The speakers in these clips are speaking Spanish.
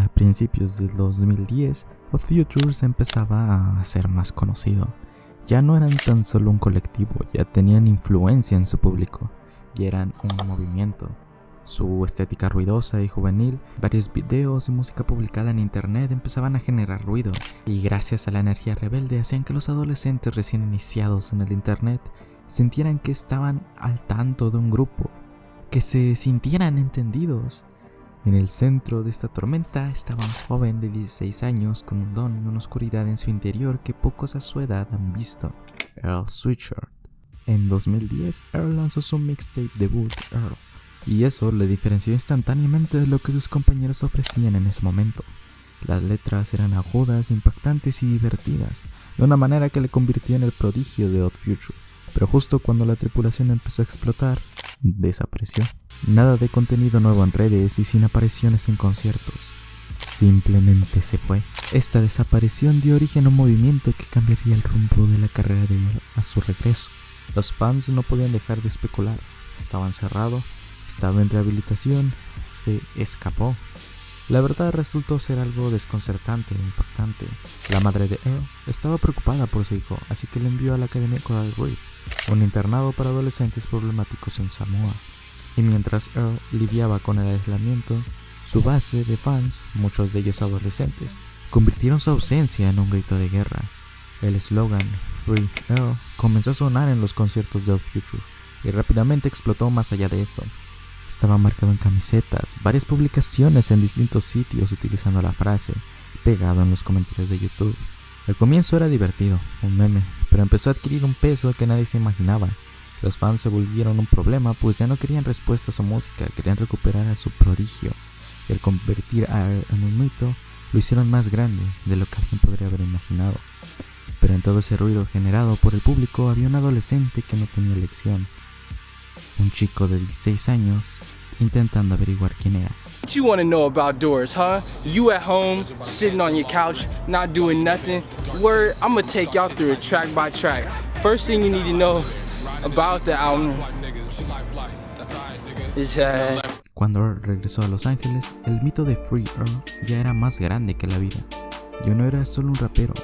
A principios del 2010, Odd Future se empezaba a ser más conocido. Ya no eran tan solo un colectivo, ya tenían influencia en su público y eran un movimiento. Su estética ruidosa y juvenil, varios videos y música publicada en internet empezaban a generar ruido, y gracias a la energía rebelde hacían que los adolescentes recién iniciados en el internet sintieran que estaban al tanto de un grupo, que se sintieran entendidos. En el centro de esta tormenta estaba un joven de 16 años con un don y una oscuridad en su interior que pocos a su edad han visto: Earl Sweatshirt. En 2010, Earl lanzó su mixtape debut, Earl, y eso le diferenció instantáneamente de lo que sus compañeros ofrecían en ese momento. Las letras eran agudas, impactantes y divertidas, de una manera que le convirtió en el prodigio de Odd Future. Pero justo cuando la tripulación empezó a explotar, desapareció. Nada de contenido nuevo en redes y sin apariciones en conciertos. Simplemente se fue. Esta desaparición dio origen a un movimiento que cambiaría el rumbo de la carrera de él a su regreso. Los fans no podían dejar de especular. Estaba encerrado, estaba en rehabilitación, se escapó. La verdad resultó ser algo desconcertante e impactante. La madre de Earl estaba preocupada por su hijo, así que le envió a la Academia Coral Reef, un internado para adolescentes problemáticos en Samoa. Y mientras Earl lidiaba con el aislamiento, su base de fans, muchos de ellos adolescentes, convirtieron su ausencia en un grito de guerra. El eslogan Free Earl comenzó a sonar en los conciertos de Odd Future y rápidamente explotó más allá de eso. Estaba marcado en camisetas, varias publicaciones en distintos sitios utilizando la frase, pegado en los comentarios de YouTube. Al comienzo era divertido, un meme, pero empezó a adquirir un peso que nadie se imaginaba. Los fans se volvieron un problema, pues ya no querían respuesta a su música, querían recuperar a su prodigio. Y al convertir a Earl en un mito, lo hicieron más grande de lo que alguien podría haber imaginado. Pero en todo ese ruido generado por el público había un adolescente que no tenía elección. Un chico de 16 años intentando averiguar quién era. What you want to know about Doors, huh? You at home, sitting on your couch, not doing nothing. Word, I'm gonna take y'all through it track by track. First thing you need to know about the album is Cuando Earl regresó a Los Ángeles, el mito de Free Earl ya era más grande que la vida. Ya no era solo un rapero,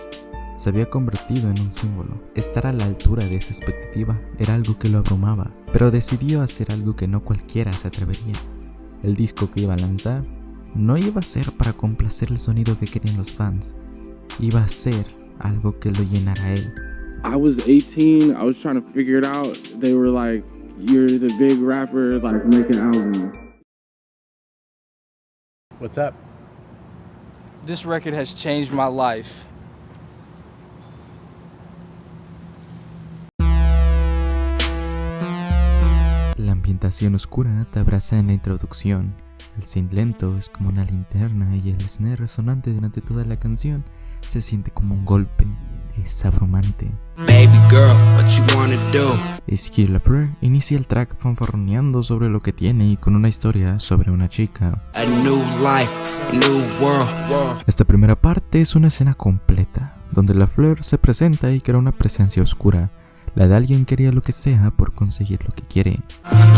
se había convertido en un símbolo. Estar a la altura de esa expectativa era algo que lo abrumaba, pero decidió hacer algo que no cualquiera se atrevería. El disco que iba a lanzar no iba a ser para complacer el sonido que querían los fans, iba a ser algo que lo llenara a él. I was 18, I was trying to figure it out. They were like, you're the big rapper, like, make an album. What's up? this record has changed my life. La ambientación oscura te abraza en la introducción. El synth lento es como una linterna y el snare resonante durante toda la canción se siente como un golpe. Es abrumante. Baby girl, what you wanna do? Skip Lafleur inicia el track fanfarroneando sobre lo que tiene y con una historia sobre una chica. A new life, a new world. Esta primera parte es una escena completa, donde Lafleur se presenta y crea una presencia oscura, la de alguien que haría lo que sea por conseguir lo que quiere.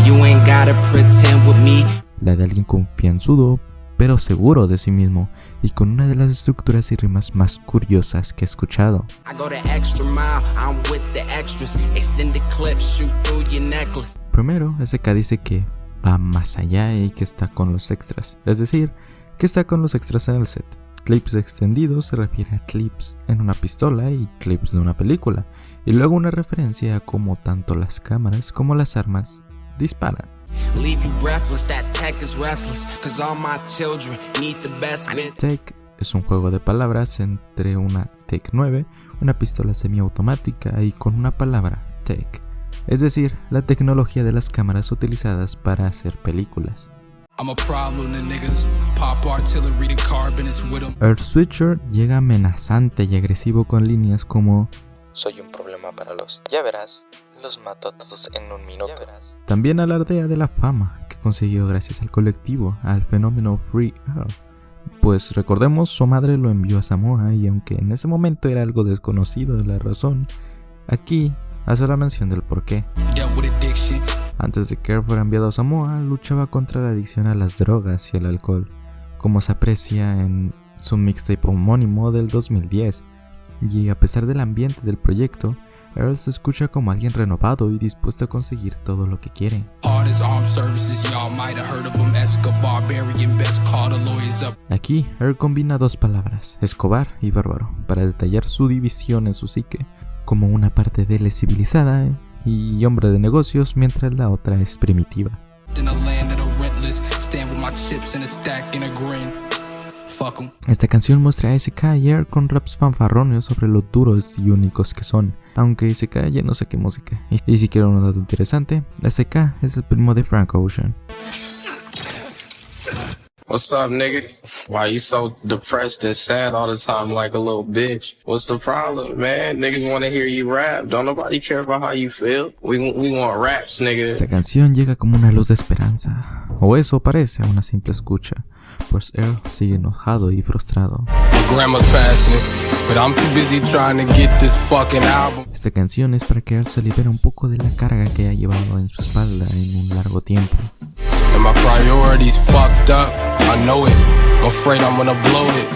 You ain't gotta pretend with me. La de alguien confianzudo, pero seguro de sí mismo, y con una de las estructuras y rimas más curiosas que he escuchado. I go the extra mile, I'm with the extras. Extended clips, shoot through your necklace. Primero, SK dice que va más allá y que está con los extras, es decir, que está con los extras en el set. Clips extendidos se refiere a clips en una pistola y clips de una película, y luego una referencia a cómo tanto las cámaras como las armas disparan. Leave you breathless, that tech is restless. Cause all my children need the best bitch. Tech es un juego de palabras entre una Tech 9, una pistola semiautomática y con una palabra Tech, es decir, la tecnología de las cámaras utilizadas para hacer películas. Earl Sweatshirt llega amenazante y agresivo con líneas como: soy un problema para los, ya verás, los mato a todos en un minuto. También alardea de la fama que consiguió gracias al colectivo, al fenómeno Free Earl. Pues recordemos, su madre lo envió a Samoa y aunque en ese momento era algo desconocido de la razón, aquí hace la mención del porqué. Antes de que Earl fuera enviado a Samoa, luchaba contra la adicción a las drogas y al alcohol. como se aprecia en su mixtape homónimo del 2010, y a pesar del ambiente del proyecto, Earl se escucha como alguien renovado y dispuesto a conseguir todo lo que quiere. Aquí, Earl combina dos palabras, Escobar y bárbaro, para detallar su división en su psique, como una parte de él es civilizada y hombre de negocios, mientras la otra es primitiva. Esta canción muestra a SK y Earl con raps fanfarrones sobre lo duros y únicos que son, aunque SK ya no saque música. Y si quiero un dato interesante, SK es el primo de Frank Ocean. What's up, nigga? Why you so depressed and sad all the time like a little bitch? What's the problem, man? Niggas wanna hear you rap. Don't nobody care about how you feel. We want raps, nigga. Esta canción llega como una luz de esperanza, o eso parece a una simple escucha, pues Earl sigue enojado y frustrado. Esta canción es para que Earl se libere un poco de la carga que ha llevado en su espalda en un largo tiempo.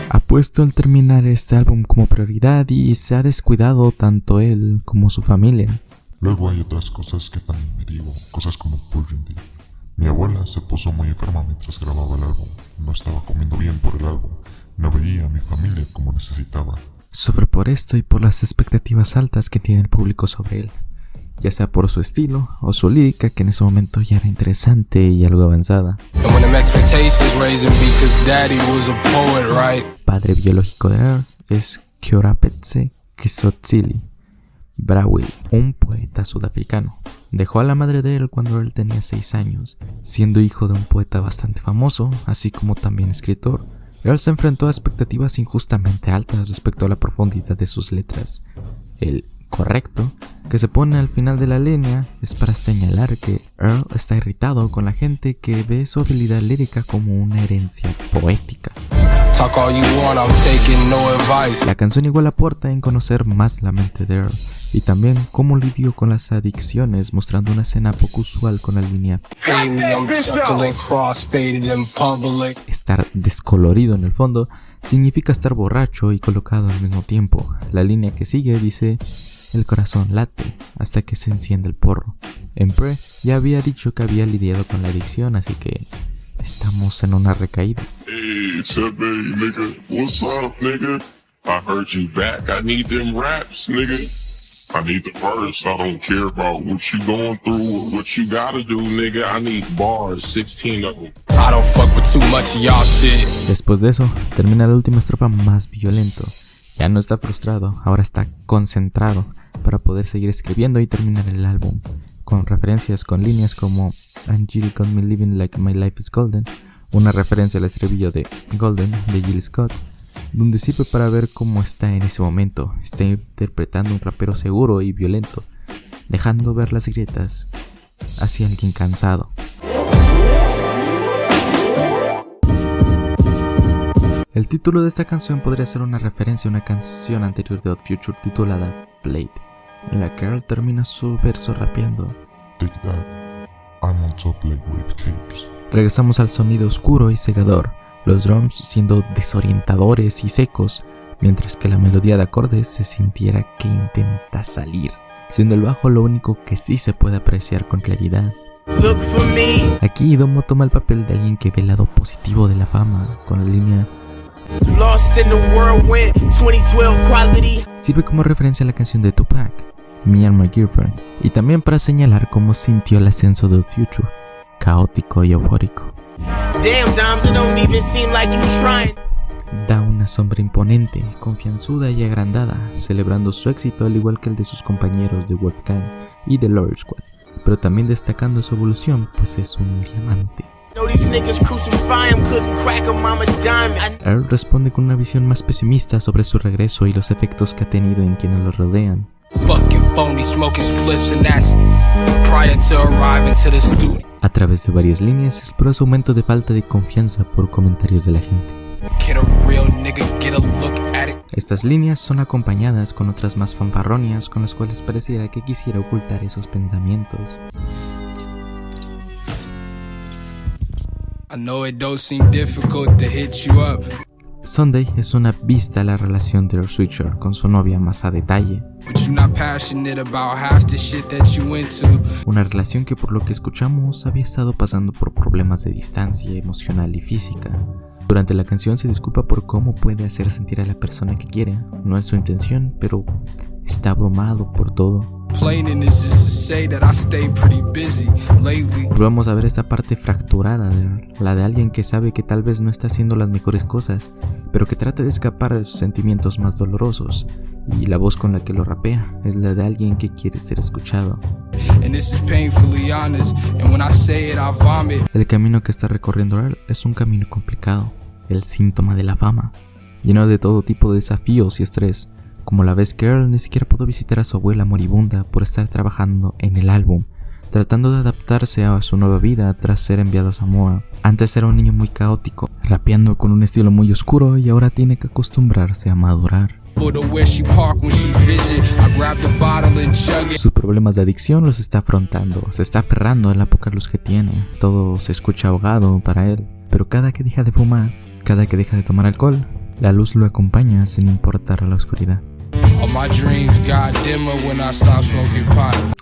Ha puesto el terminar este álbum como prioridad y se ha descuidado tanto él como su familia. Luego hay otras cosas que también me digo, cosas como Burgundy. Mi abuela se puso muy enferma mientras grababa el álbum. No estaba comiendo bien por el álbum. No veía a mi familia como necesitaba. Sufre por esto y por las expectativas altas que tiene el público sobre él, ya sea por su estilo o su lírica, que en ese momento ya era interesante y algo avanzada. Padre biológico de Earl es Keorapetse Kisotsili Brawley, un poeta sudafricano. Dejó a la madre de él cuando él tenía 6 años, siendo hijo de un poeta bastante famoso, así como también escritor. Earl se enfrentó a expectativas injustamente altas respecto a la profundidad de sus letras. El correcto que se pone al final de la línea es para señalar que Earl está irritado con la gente que ve su habilidad lírica como una herencia poética. La canción igual aporta en conocer más la mente de Earl y también cómo lidió con las adicciones, mostrando una escena poco usual con la línea estar descolorido en el fondo significa estar borracho y colocado al mismo tiempo. La línea que sigue dice: el corazón late hasta que se enciende el porro. Empre ya había dicho que había lidiado con la adicción, así que estamos en una recaída. Hey, Chepe, nigga. What's up, nigga? I heard you back. I need them raps, nigga. I need the verse. I don't care about what you going through, what you gotta do, nigga. I need bars, 16 of them. I don't fuck with too much of y'all shit. Después de eso, termina la última estrofa más violento. Ya no está frustrado, ahora está concentrado para poder seguir escribiendo y terminar el álbum, con referencias con líneas como "And Jill got me living like my life is golden", una referencia al estribillo de Golden de Jill Scott, donde sirve para ver cómo está en ese momento. Está interpretando un rapero seguro y violento, dejando ver las grietas hacia alguien cansado. El título de esta canción podría ser una referencia a una canción anterior de Odd Future titulada Blade, en la que Earl termina su verso rapeando. Take that. I'm on top like with capes. Regresamos al sonido oscuro y cegador, los drums siendo desorientadores y secos, mientras que la melodía de acordes se sintiera que intenta salir, siendo el bajo lo único que sí se puede apreciar con claridad. Aquí Domo toma el papel de alguien que ve el lado positivo de la fama, con la línea sirve como referencia a la canción de Tupac, Me and My Girlfriend, y también para señalar cómo sintió el ascenso de Future, caótico y eufórico. Da una sombra imponente, confianzuda y agrandada, celebrando su éxito al igual que el de sus compañeros de Wolfgang y The Lord Squad, pero también destacando su evolución, pues es un diamante. Earl responde con una visión más pesimista sobre su regreso y los efectos que ha tenido en quienes lo rodean. A través de varias líneas explora su aumento de falta de confianza por comentarios de la gente. Estas líneas son acompañadas con otras más fanfarronias con las cuales pareciera que quisiera ocultar esos pensamientos. I know it don't seem difficult to hit you up. Sunday es una vista a la relación de Earl Sweatshirt con su novia más a detalle. But you're not passionate about half the shit that you into. Una relación que por lo que escuchamos había estado pasando por problemas de distancia emocional y física. Durante la canción se disculpa por cómo puede hacer sentir a la persona que quiere. No es su intención, pero está abrumado por todo. Volvemos a ver esta parte fracturada de Earl, la de alguien que sabe que tal vez no está haciendo las mejores cosas, pero que trata de escapar de sus sentimientos más dolorosos, y la voz con la que lo rapea es la de alguien que quiere ser escuchado. El camino que está recorriendo Earl es un camino complicado, el síntoma de la fama, lleno de todo tipo de desafíos y estrés, como la vez que Earl ni siquiera pudo visitar a su abuela moribunda por estar trabajando en el álbum, tratando de adaptarse a su nueva vida tras ser enviado a Samoa. Antes era un niño muy caótico, rapeando con un estilo muy oscuro, y ahora tiene que acostumbrarse a madurar. Sus problemas de adicción los está afrontando, se está aferrando a la poca luz que tiene. Todo se escucha ahogado para él, pero cada que deja de fumar, cada que deja de tomar alcohol, la luz lo acompaña sin importar la oscuridad.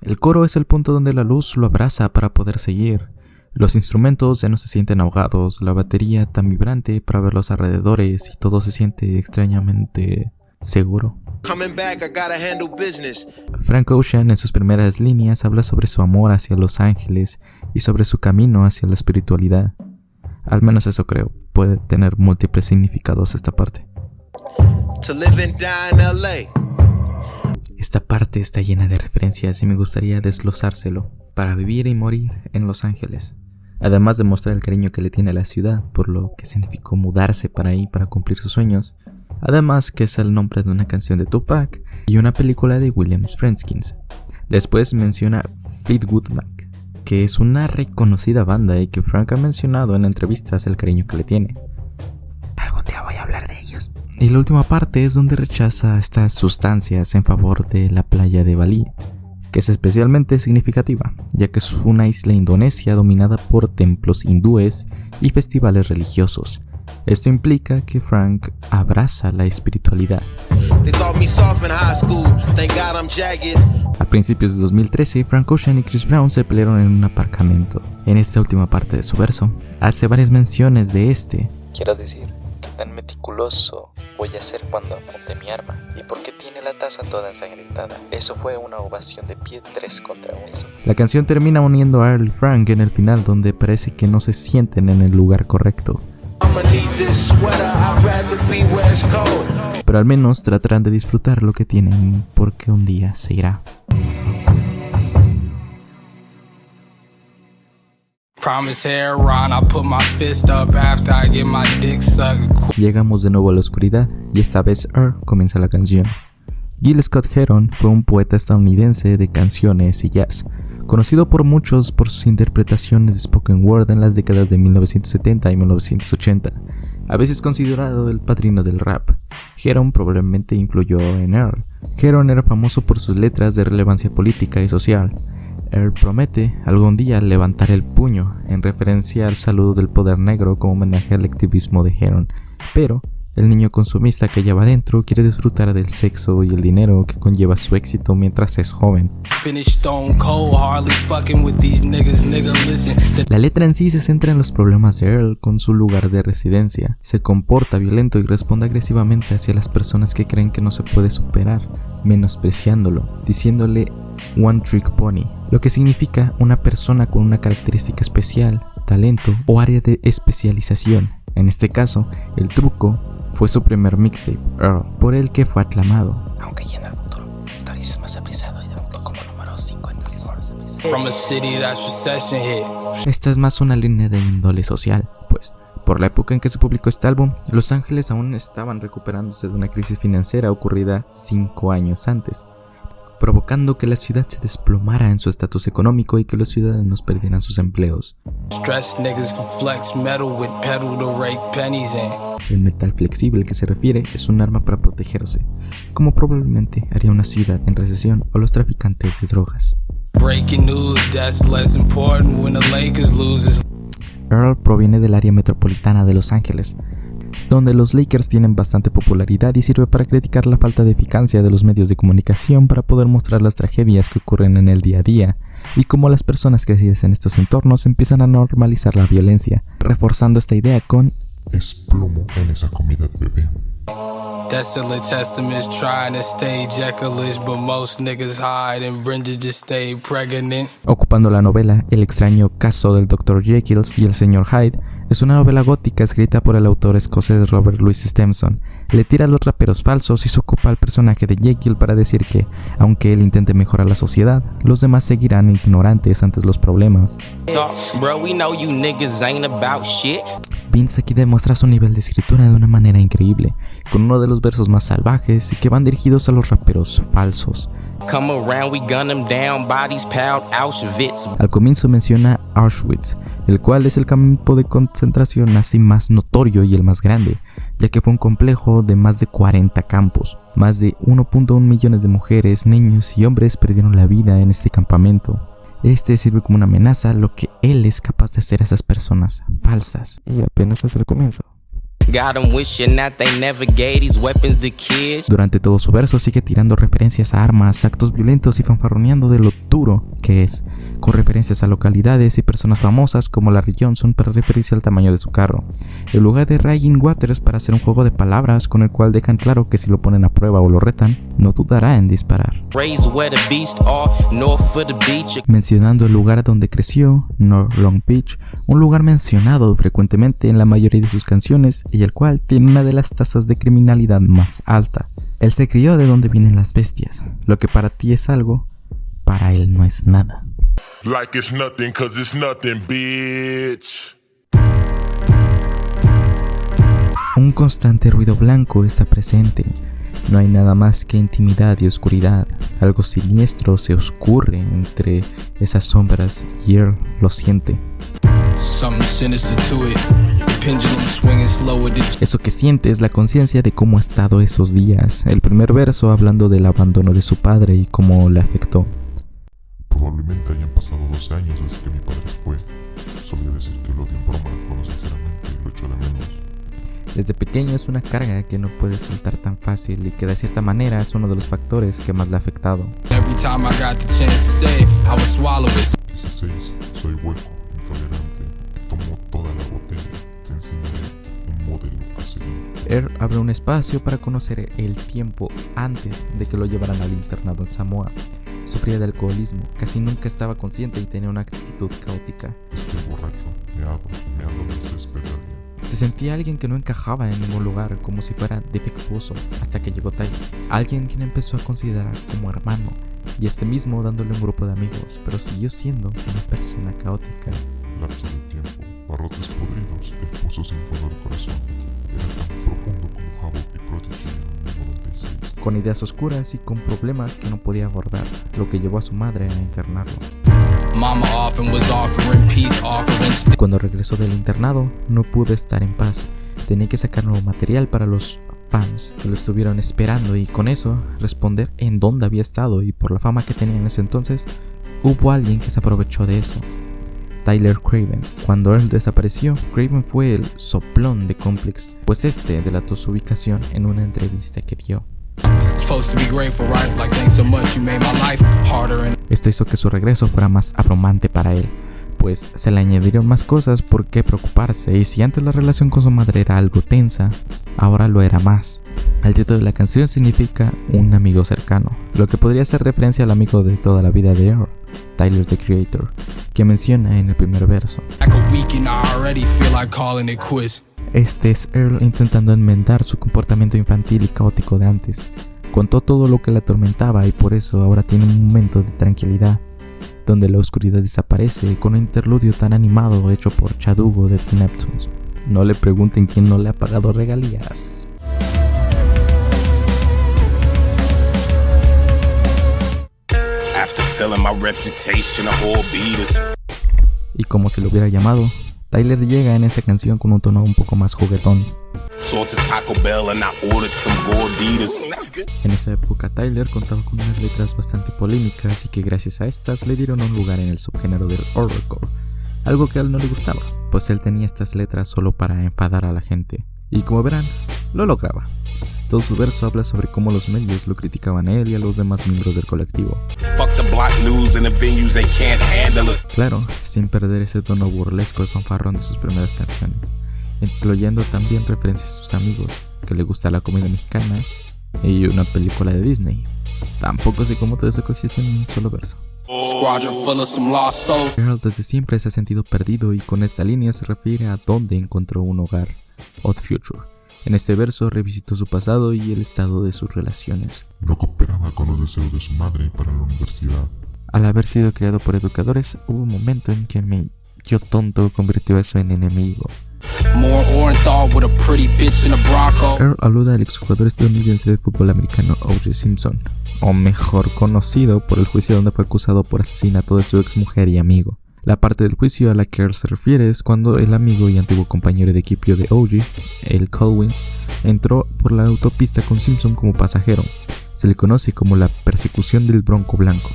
El coro es el punto donde la luz lo abraza para poder seguir. Los instrumentos ya no se sienten ahogados, la batería tan vibrante para ver los alrededores, y todo se siente extrañamente seguro. Frank Ocean en sus primeras líneas habla sobre su amor hacia Los Ángeles y sobre su camino hacia la espiritualidad. Al menos eso creo, puede tener múltiples significados esta parte. Esta parte está llena de referencias y me gustaría desglosárselo. Para vivir y morir en Los Ángeles. Además de mostrar el cariño que le tiene a la ciudad, por lo que significó mudarse para ahí para cumplir sus sueños. Además que es el nombre de una canción de Tupac y una película de William Friedkin. Después menciona Fleetwood Mac, que es una reconocida banda y que Frank ha mencionado en entrevistas el cariño que le tiene. Algún día voy a hablar de ellos. Y la última parte es donde rechaza estas sustancias en favor de la playa de Bali, que es especialmente significativa, ya que es una isla indonesia dominada por templos hindúes y festivales religiosos. Esto implica que Frank abraza la espiritualidad. A principios de 2013, Frank Ocean y Chris Brown se pelearon en un aparcamiento. En esta última parte de su verso, hace varias menciones de este. Quiero decir, qué tan meticuloso voy a ser cuando apunte mi arma, y porque tiene la taza toda ensangrentada. Eso fue una ovación de pie 3 contra 1. La canción termina uniendo a Earl y Frank en el final, donde parece que no se sienten en el lugar correcto. Pero al menos tratarán de disfrutar lo que tienen, porque un día se irá. Llegamos de nuevo a la oscuridad y esta vez Earl comienza la canción. Gil Scott-Heron fue un poeta estadounidense de canciones y jazz, conocido por muchos por sus interpretaciones de spoken word en las décadas de 1970 y 1980, a veces considerado el padrino del rap. Heron probablemente influyó en Earl. Heron era famoso por sus letras de relevancia política y social. Earl promete algún día levantar el puño, en referencia al saludo del poder negro como homenaje al activismo de Heron, pero el niño consumista que lleva adentro quiere disfrutar del sexo y el dinero que conlleva su éxito mientras es joven. La letra en sí se centra en los problemas de Earl con su lugar de residencia. Se comporta violento y responde agresivamente hacia las personas que creen que no se puede superar, menospreciándolo, diciéndole One Trick Pony, lo que significa una persona con una característica especial, talento o área de especialización. En este caso, el truco fue su primer mixtape, Earl, por el que fue aclamado. Aunque ya en el futuro, Doris es más apreciado y debutó como número 5 en Billboard. Esta es más una línea de índole social, pues por la época en que se publicó este álbum, Los Ángeles aún estaban recuperándose de una crisis financiera ocurrida 5 años antes, provocando que la ciudad se desplomara en su estatus económico y que los ciudadanos perdieran sus empleos. El metal flexible que se refiere es un arma para protegerse, como probablemente haría una ciudad en recesión o los Earl proviene del área metropolitana de Los Ángeles, donde los Lakers tienen bastante popularidad y sirve para criticar la falta de eficacia de los medios de comunicación para poder mostrar las tragedias que ocurren en el día a día y cómo las personas crecidas en estos entornos empiezan a normalizar la violencia, reforzando esta idea con Es plomo en esa comida de bebé. That's the Testaments trying to stay Jekyll-ish, but most niggas hide and Brenda just stay pregnant. ocupando la novela El extraño caso del Dr. Jekyll y el Sr. Hyde. Es una novela gótica escrita por el autor escocés Robert Louis Stevenson. Le tira a los raperos falsos y se ocupa al personaje de Jekyll para decir que, aunque él intente mejorar la sociedad, los demás seguirán ignorantes ante los problemas. Vince aquí demuestra su nivel de escritura de una manera increíble, con uno de los versos más salvajes y que van dirigidos a los raperos falsos. Al comienzo menciona Auschwitz, el cual es el campo de concentración nazi más notorio y el más grande, ya que fue un complejo de más de 40 campos. Más de 1.1 millones de mujeres, niños y hombres perdieron la vida en este campamento. Este sirve como una amenaza a lo que él es capaz de hacer a esas personas falsas. Y apenas es el comienzo. Durante todo su verso sigue tirando referencias a armas, actos violentos y fanfarroneando de lo duro que es, con referencias a localidades y personas famosas como Larry Johnson para referirse al tamaño de su carro, en lugar de Raging Waters para hacer un juego de palabras con el cual dejan claro que si lo ponen a prueba o lo retan, no dudará en disparar. Mencionando el lugar donde creció, North Long Beach, un lugar mencionado frecuentemente en la mayoría de sus canciones y el cual tiene una de las tasas de criminalidad más alta. Él se crió de donde vienen las bestias. Lo que para ti es algo, para él no es nada. Like it's nothing, 'cause it's nothing, bitch. Un constante ruido blanco está presente. No hay nada más que intimidad y oscuridad. Algo siniestro se oscurre entre esas sombras y Earl lo siente. Eso que siente es la conciencia de cómo ha estado esos días. El primer verso hablando del abandono de su padre y cómo le afectó. Probablemente hayan pasado 12 años desde que mi padre fue. Solía decir que lo odio en broma, cuando sinceramente lo echo de menos. Desde pequeño es una carga que no puede soltar tan fácil y que de cierta manera es uno de los factores que más le ha afectado. 16, soy hueco, intolerante, tomo toda la botella, te enseñaré un modelo a seguir. Earl abre un espacio para conocer el tiempo antes de que lo llevaran al internado en Samoa. Sufría de alcoholismo, casi nunca estaba consciente y tenía una actitud caótica. Estoy borracho, meando en el césped de alguien. Se sentía alguien que no encajaba en ningún lugar, como si fuera defectuoso, hasta que llegó Tyler, alguien quien empezó a considerar como hermano, y este mismo dándole un grupo de amigos, pero siguió siendo una persona caótica. Lapso de tiempo, barrotes podridos, el pozo sin fondo del corazón. Era tan profundo como Havoc y Prodigy en el 96. Con ideas oscuras y con problemas que no podía abordar, lo que llevó a su madre a internarlo. Cuando regresó del internado, no pudo estar en paz. Tenía que sacar nuevo material para los fans que lo estuvieron esperando y con eso responder en dónde había estado, y por la fama que tenía en ese entonces, hubo alguien que se aprovechó de eso. Tyler Craven. Cuando Earl desapareció, Craven fue el soplón de Complex, pues este delató su ubicación en una entrevista que dio. Esto hizo que su regreso fuera más abrumante para él, pues se le añadieron más cosas por qué preocuparse, y si antes la relación con su madre era algo tensa, ahora lo era más. El título de la canción significa un amigo cercano, lo que podría hacer referencia al amigo de toda la vida de Earl, Tyler the Creator, que menciona en el primer verso. Este es Earl intentando enmendar su comportamiento infantil y caótico de antes. Contó todo lo que le atormentaba y por eso ahora tiene un momento de tranquilidad, donde la oscuridad desaparece con un interludio tan animado hecho por Chad Hugo de The Neptunes. No le pregunten quién no le ha pagado regalías. Y como se lo hubiera llamado, Tyler llega en esta canción con un tono un poco más juguetón. En esa época Tyler contaba con unas letras bastante polémicas y que gracias a estas le dieron un lugar en el subgénero del horrorcore, algo que a él no le gustaba. pues él tenía estas letras solo para enfadar a la gente. Y como verán, lo lograba. Todo su verso habla sobre cómo los medios lo criticaban a él y a los demás miembros del colectivo. Claro, sin perder ese tono burlesco y fanfarrón de sus primeras canciones, incluyendo también referencias a sus amigos, que le gusta la comida mexicana y una película de Disney. Tampoco sé cómo todo eso coexiste en un solo verso. Earl desde siempre se ha sentido perdido y con esta línea se refiere a dónde encontró un hogar, Odd Future. En este verso revisitó su pasado y el estado de sus relaciones. No cooperaba con los deseos de su madre para la universidad. Al haber sido criado por educadores, hubo un momento en que yo tonto convirtió eso en enemigo. Earl alude al exjugador estadounidense de fútbol americano O.J. Simpson, o mejor conocido por el juicio donde fue acusado por asesinato de su exmujer y amigo. La parte del juicio a la que Earl se refiere es cuando el amigo y antiguo compañero de equipo de O.J., el Colwins, entró por la autopista con Simpson como pasajero. Se le conoce como la persecución del Bronco Blanco,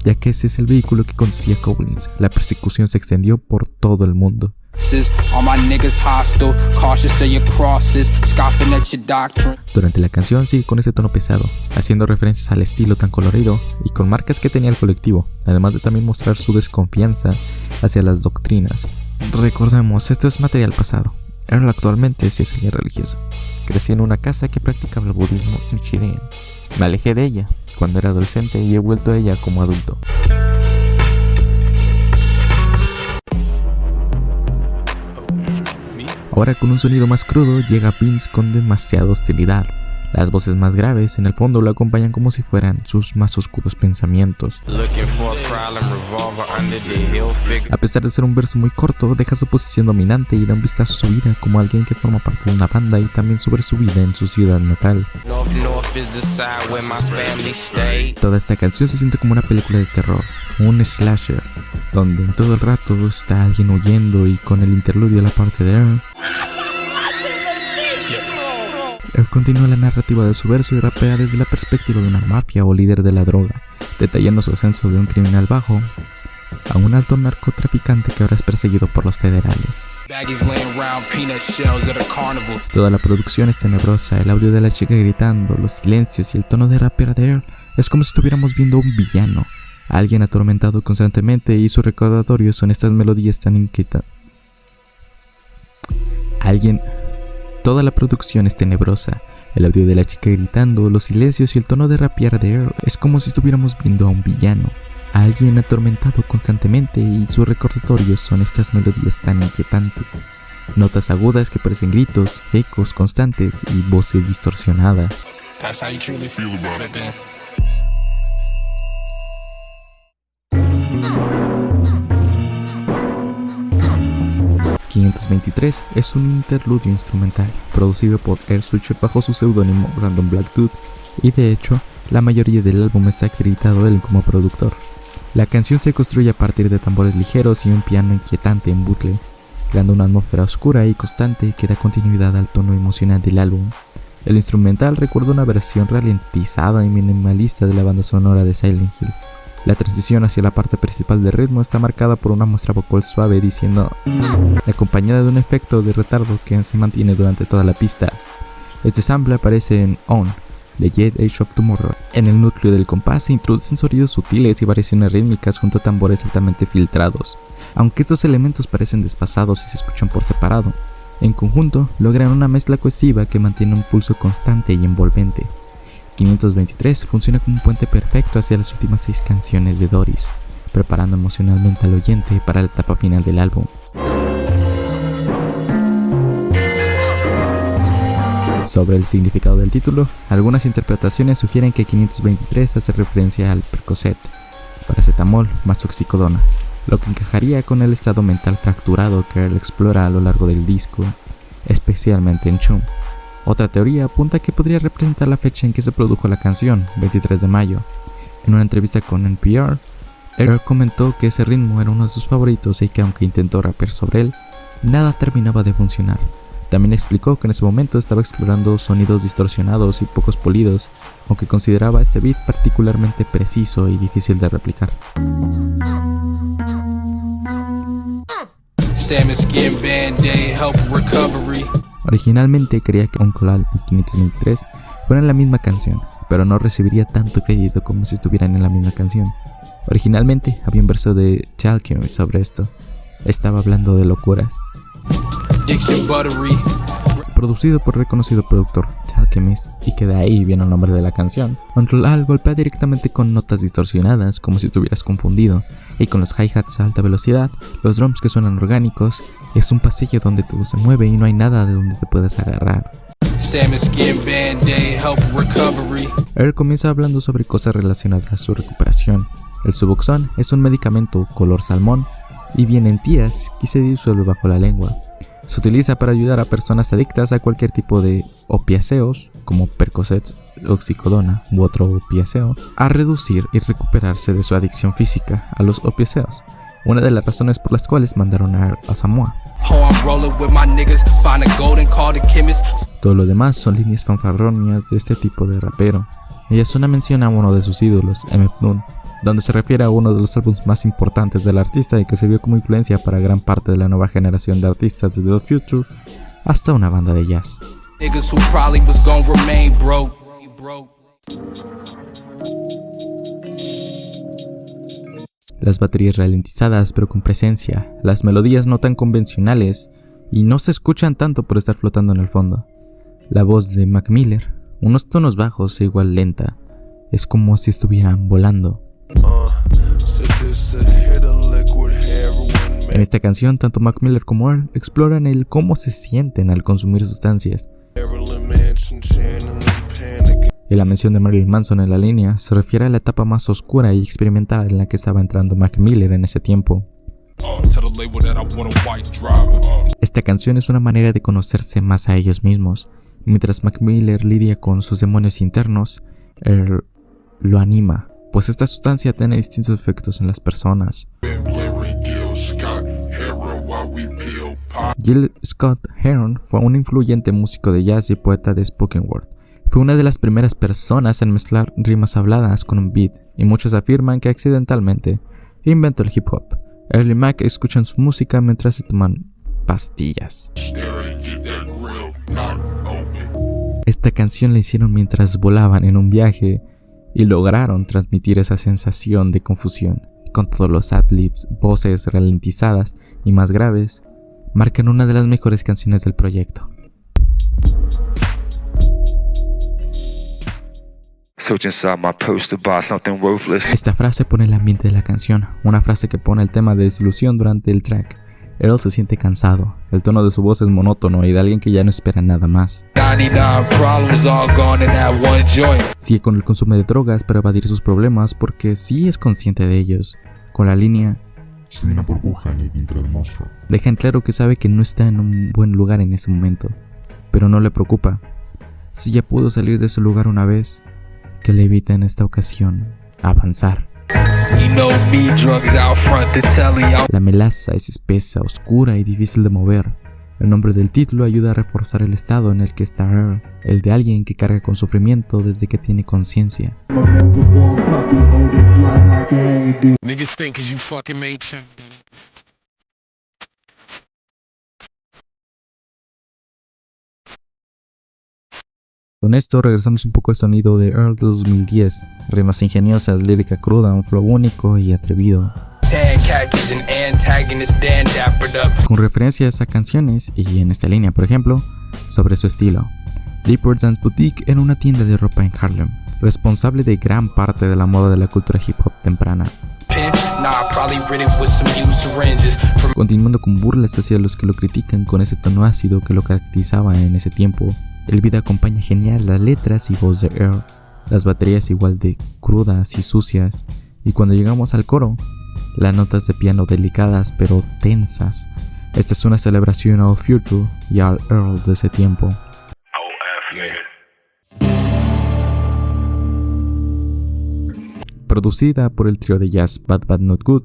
ya que ese es el vehículo que conducía Collins. La persecución se extendió por todo el mundo. Durante la canción sigue con ese tono pesado, haciendo referencias al estilo tan colorido y con marcas que tenía el colectivo, además de también mostrar su desconfianza hacia las doctrinas. Recordemos, esto es material pasado. Earl actualmente sí es alguien religioso. Crecí en una casa que practicaba el budismo Nichiren. Me alejé de ella cuando era adolescente y he vuelto a ella como adulto. Ahora con un sonido más crudo llega Vince con demasiada hostilidad. Las voces más graves en el fondo lo acompañan como si fueran sus más oscuros pensamientos. A pesar de ser un verso muy corto, deja su posición dominante y da un vistazo a su vida como alguien que forma parte de una banda y también sobre su vida en su ciudad natal. Toda esta canción se siente como una película de terror, un slasher, donde en todo el rato está alguien huyendo y con el interludio de la parte de Earl. Earl continúa la narrativa de su verso y rapea desde la perspectiva de una mafia o líder de la droga, detallando su ascenso de un criminal bajo a un alto narcotraficante que ahora es perseguido por los federales. Toda la producción es tenebrosa, el audio de la chica gritando, los silencios y el tono de rapera de Earl es como si estuviéramos viendo a un villano, alguien atormentado constantemente, y su recordatorio son estas melodías tan inquietantes. Toda la producción es tenebrosa, el audio de la chica gritando, los silencios y el tono de rapear de Earl es como si estuviéramos viendo a un villano, a alguien atormentado constantemente, y sus recordatorios son estas melodías tan inquietantes, notas agudas que parecen gritos, ecos constantes y voces distorsionadas. 523 es un interludio instrumental producido por Earl Sweatshirt bajo su seudónimo Random Black Dude, y de hecho la mayoría del álbum está acreditado él como productor. La canción se construye a partir de tambores ligeros y un piano inquietante en bucle, creando una atmósfera oscura y constante que da continuidad al tono emocional del álbum. El instrumental recuerda una versión ralentizada y minimalista de la banda sonora de Silent Hill. La transición hacia la parte principal del ritmo está marcada por una muestra vocal suave diciendo, acompañada de un efecto de retardo que se mantiene durante toda la pista. Este sample aparece en On, de Jet Age of Tomorrow. En el núcleo del compás se introducen sonidos sutiles y variaciones rítmicas junto a tambores altamente filtrados. Aunque estos elementos parecen desfasados y se escuchan por separado, en conjunto logran una mezcla cohesiva que mantiene un pulso constante y envolvente. 523 funciona como un puente perfecto hacia las últimas 6 canciones de Doris, preparando emocionalmente al oyente para la etapa final del álbum. Sobre el significado del título, algunas interpretaciones sugieren que 523 hace referencia al Percocet, paracetamol más oxicodona, lo que encajaría con el estado mental fracturado que Earl explora a lo largo del disco, especialmente en Chum. Otra teoría apunta que podría representar la fecha en que se produjo la canción, 23 de mayo. En una entrevista con NPR, Earl comentó que ese ritmo era uno de sus favoritos y que aunque intentó rapear sobre él, nada terminaba de funcionar. También explicó que en ese momento estaba explorando sonidos distorsionados y pocos polidos, aunque consideraba este beat particularmente preciso y difícil de replicar. Salmon skin band-aid help recovery. Originalmente quería que Uncle Al y 500.003 fueran la misma canción, pero no recibiría tanto crédito como si estuvieran en la misma canción. Originalmente había un verso de Chalky sobre esto. Estaba hablando de locuras. Diction buttery. Producido por el reconocido productor Chalkemist, y que de ahí viene el nombre de la canción. Uncle Al golpea directamente con notas distorsionadas, como si estuvieras confundido, y con los hi-hats a alta velocidad, los drums que suenan orgánicos. Es un pasillo donde todo se mueve y no hay nada de donde te puedas agarrar. Salmon skin band-aid help recovery. Earl comienza hablando sobre cosas relacionadas a su recuperación. El Suboxone es un medicamento color salmón y viene en tiras que se disuelve bajo la lengua. Se utiliza para ayudar a personas adictas a cualquier tipo de opiáceos, como Percocet, oxicodona u otro opiáceo, a reducir y recuperarse de su adicción física a los opiáceos, una de las razones por las cuales mandaron a Earl a Samoa. Todo lo demás son líneas fanfarronias de este tipo de rapero. Ella es una mención a uno de sus ídolos, MF Doom, donde se refiere a uno de los álbumes más importantes del artista y que sirvió como influencia para gran parte de la nueva generación de artistas desde The Future hasta una banda de jazz. Las baterías ralentizadas pero con presencia, las melodías no tan convencionales y no se escuchan tanto por estar flotando en el fondo. La voz de Mac Miller, unos tonos bajos e igual lenta, es como si estuvieran volando. En esta canción, tanto Mac Miller como Earl exploran el cómo se sienten al consumir sustancias. Y la mención de Marilyn Manson en la línea se refiere a la etapa más oscura y experimental en la que estaba entrando Mac Miller en ese tiempo. Esta canción es una manera de conocerse más a ellos mismos. Mientras Mac Miller lidia con sus demonios internos, Earl lo anima, pues esta sustancia tiene distintos efectos en las personas. Gil Scott Heron fue un influyente músico de jazz y poeta de spoken word. Fue una de las primeras personas en mezclar rimas habladas con un beat, y muchos afirman que accidentalmente inventó el hip hop. Earl y Mac escuchan su música mientras se toman pastillas. Esta canción la hicieron mientras volaban en un viaje y lograron transmitir esa sensación de confusión. Con todos los adlibs, voces ralentizadas y más graves, marcan una de las mejores canciones del proyecto. Esta frase pone el ambiente de la canción, una frase que pone el tema de desilusión durante el track. Earl se siente cansado, el tono de su voz es monótono y de alguien que ya no espera nada más. Sigue con el consumo de drogas para evadir sus problemas porque sí es consciente de ellos. Con la línea "Soy una burbuja en el vientre del monstruo", deja en claro que sabe que no está en un buen lugar en ese momento, pero no le preocupa. Si ya pudo salir de ese lugar una vez, que le evita en esta ocasión avanzar. La melaza es espesa, oscura y difícil de mover. El nombre del título ayuda a reforzar el estado en el que está Earl, el de alguien que carga con sufrimiento desde que tiene conciencia. Con esto regresamos un poco al sonido de Earl de 2010, rimas ingeniosas, lírica cruda, un flow único y atrevido. Con referencias a canciones y en esta línea, por ejemplo, sobre su estilo. Deeper Dance Boutique era una tienda de ropa en Harlem, responsable de gran parte de la moda de la cultura hip hop temprana. Continuando con burlas hacia los que lo critican con ese tono ácido que lo caracterizaba en ese tiempo, el beat acompaña genial las letras y voz de Earl, las baterías igual de crudas y sucias, y cuando llegamos al coro, las notas de piano delicadas pero tensas. Esta es una celebración al Future y al Earl de ese tiempo. Producida por el trío de jazz Bad Bad Not Good,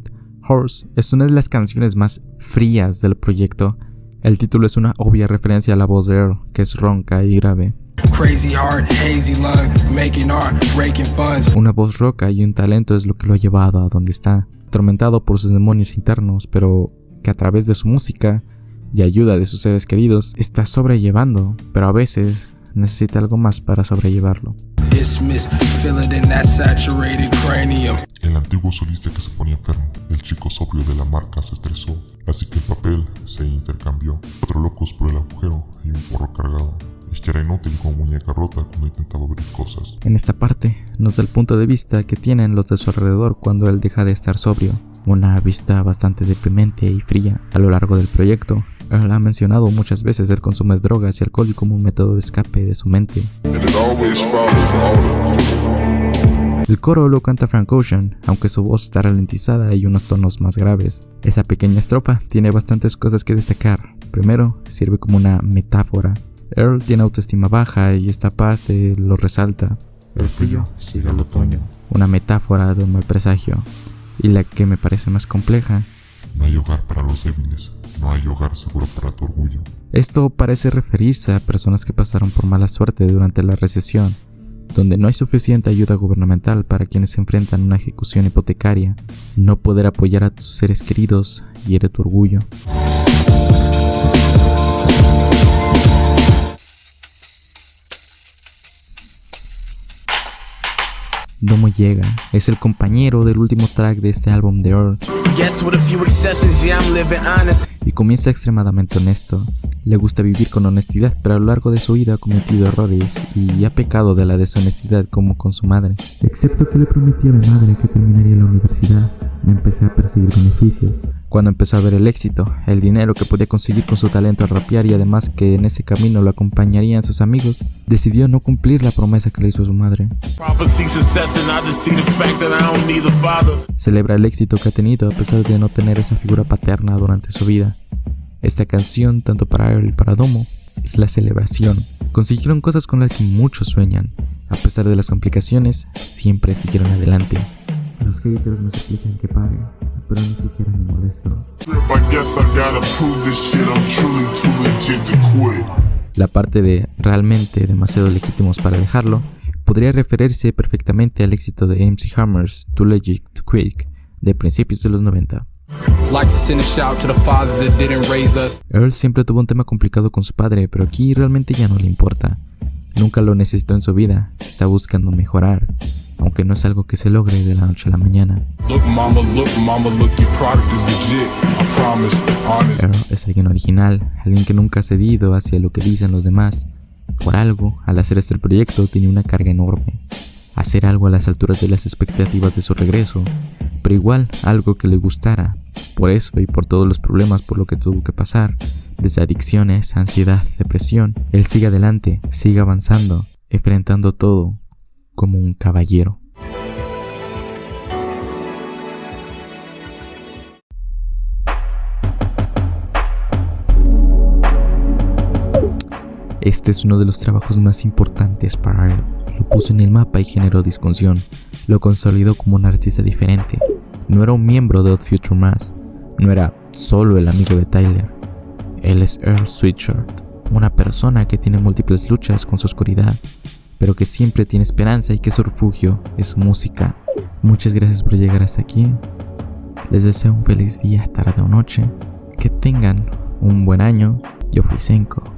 Horse es una de las canciones más frías del proyecto. El título es una obvia referencia a la voz de Earl, que es ronca y grave. Una voz roca y un talento es lo que lo ha llevado a donde está, atormentado por sus demonios internos, pero que a través de su música y ayuda de sus seres queridos está sobrellevando, pero a veces necesita algo más para sobrellevarlo. El antiguo solista que se ponía enfermo, el chico sobrio de la marca se estresó, así que el papel se intercambió. 4 locos por el agujero y un porro cargado. Era inútil como muñeca rota cuando intentaba abrir cosas. En esta parte nos da el punto de vista que tienen los de su alrededor cuando él deja de estar sobrio. Una vista bastante deprimente y fría. A lo largo del proyecto, él ha mencionado muchas veces el consumo de drogas y alcohol como un método de escape de su mente. El coro lo canta Frank Ocean, aunque su voz está ralentizada y unos tonos más graves. Esa pequeña estrofa tiene bastantes cosas que destacar. Primero, sirve como una metáfora. Earl tiene autoestima baja y esta parte lo resalta. El frío sigue al otoño. Una metáfora de un mal presagio. Y la que me parece más compleja. No hay hogar para los débiles. No hay hogar seguro para tu orgullo. Esto parece referirse a personas que pasaron por mala suerte durante la recesión, donde no hay suficiente ayuda gubernamental para quienes se enfrentan a una ejecución hipotecaria. No poder apoyar a tus seres queridos hiere tu orgullo. Domo llega, es el compañero del último track de este álbum de Earl. Y comienza extremadamente honesto. Le gusta vivir con honestidad, pero a lo largo de su vida ha cometido errores y ha pecado de la deshonestidad como con su madre. Excepto que le prometí a mi madre que terminaría la universidad, me empecé a perseguir beneficios. Cuando empezó a ver el éxito, el dinero que podía conseguir con su talento al rapear y además que en ese camino lo acompañarían sus amigos, decidió no cumplir la promesa que le hizo su madre. Celebra el éxito que ha tenido a pesar de no tener esa figura paterna durante su vida. Esta canción, tanto para Earl y para Domo, es la celebración. Consiguieron cosas con las que muchos sueñan. A pesar de las complicaciones, siempre siguieron adelante. Los haters me suplican que pare, pero ni siquiera me molesto. La parte de realmente demasiado legítimos para dejarlo podría referirse perfectamente al éxito de MC Hammer's Too Legit to Quit de principios de los 90. Earl siempre tuvo un tema complicado con su padre, pero aquí realmente ya no le importa. Nunca lo necesitó en su vida, está buscando mejorar, aunque no es algo que se logre de la noche a la mañana. Earl es alguien original, alguien que nunca ha cedido hacia lo que dicen los demás. Por algo, al hacer este proyecto tiene una carga enorme. Hacer algo a las alturas de las expectativas de su regreso, pero igual algo que le gustara. Por eso y por todos los problemas por lo que tuvo que pasar, desde adicciones, ansiedad, depresión, él sigue adelante, sigue avanzando, enfrentando todo como un caballero. Este es uno de los trabajos más importantes para él. Lo puso en el mapa y generó discusión. Lo consolidó como un artista diferente. No era un miembro de Odd Future más. No era solo el amigo de Tyler. Él es Earl Sweatshirt, una persona que tiene múltiples luchas con su oscuridad, pero que siempre tiene esperanza y que su refugio es música. Muchas gracias por llegar hasta aquí. Les deseo un feliz día, tarde o noche. Que tengan un buen año. Yo fui Senko.